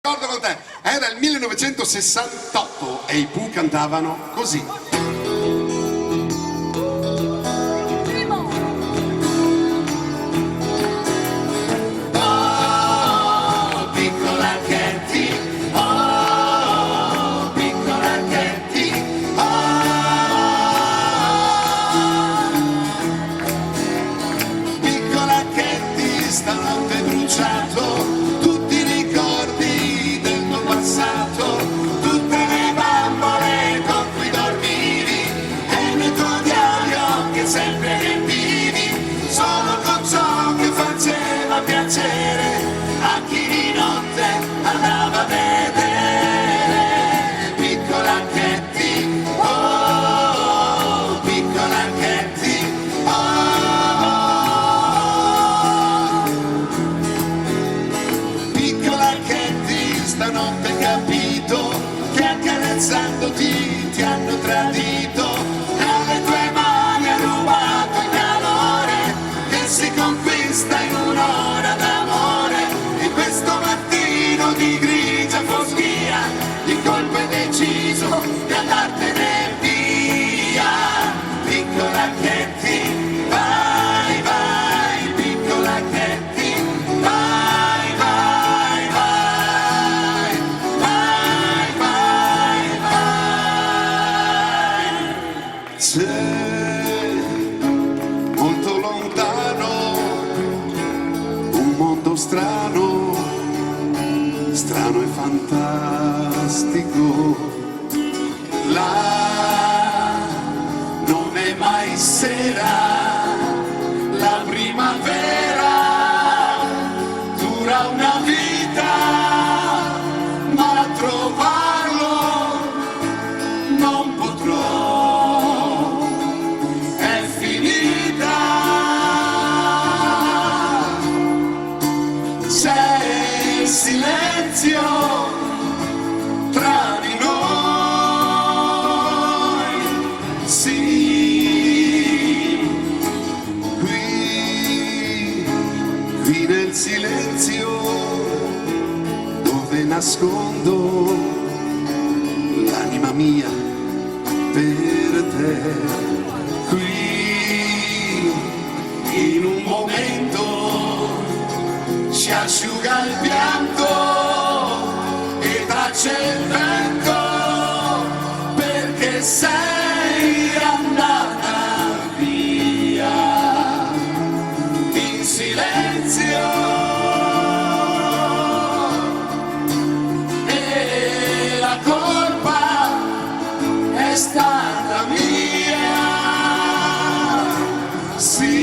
D'accordo con te, era il 1968 e i Pooh cantavano così. Oh, piccola Katie, oh, piccola Katie, oh, piccola Katie, stanotte hai bruciato tutti i ricordi del tuo passato, tutte le bambole con cui dormivi e nel tuo diario che sempre riempivi solo con ciò che faceva piacere a chi di notte andava a vedere. Piccola Katie, oh, piccola Katie, oh, piccola Katie, stanotte hai capito che accarezzandoti ti hanno tradito e alle tue mani ha rubato il calore che si conquista in un'ora d'amore. E questo mattino di grigia foschia il colpo è deciso di andartene via. Piccola Katie, vai, vai, piccola Katie, vai, vai, vai, vai, vai, vai. C'è molto lontano un mondo strano, strano e fantastico. Là non è mai sera, la primavera dura una vita, ma trovarlo non potrò, è finita. C'è il silenzio tra di noi, sì, qui nel silenzio dove nascondo l'anima mia per te, qui in un momento si asciuga il pianto e tace il vento perché sei andata via in silenzio e la colpa è stata mia, sì.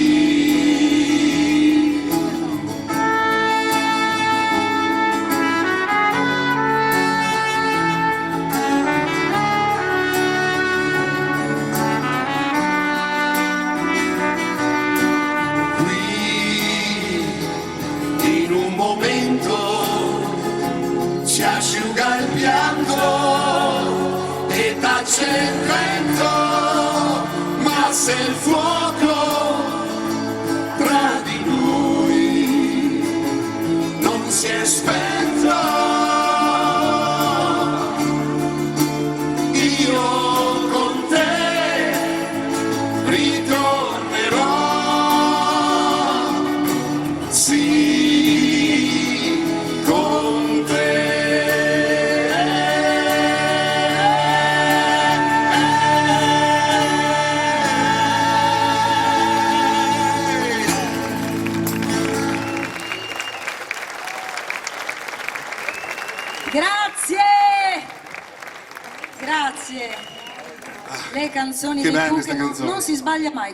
In un momento si asciuga il pianto e tace il vento, ma se il fuoco tra di noi non si è spento, io con te ritornerò. Sì, con te. Grazie! Grazie! Le canzoni Che dei bella Pooh questa che canzone. non si sbaglia mai.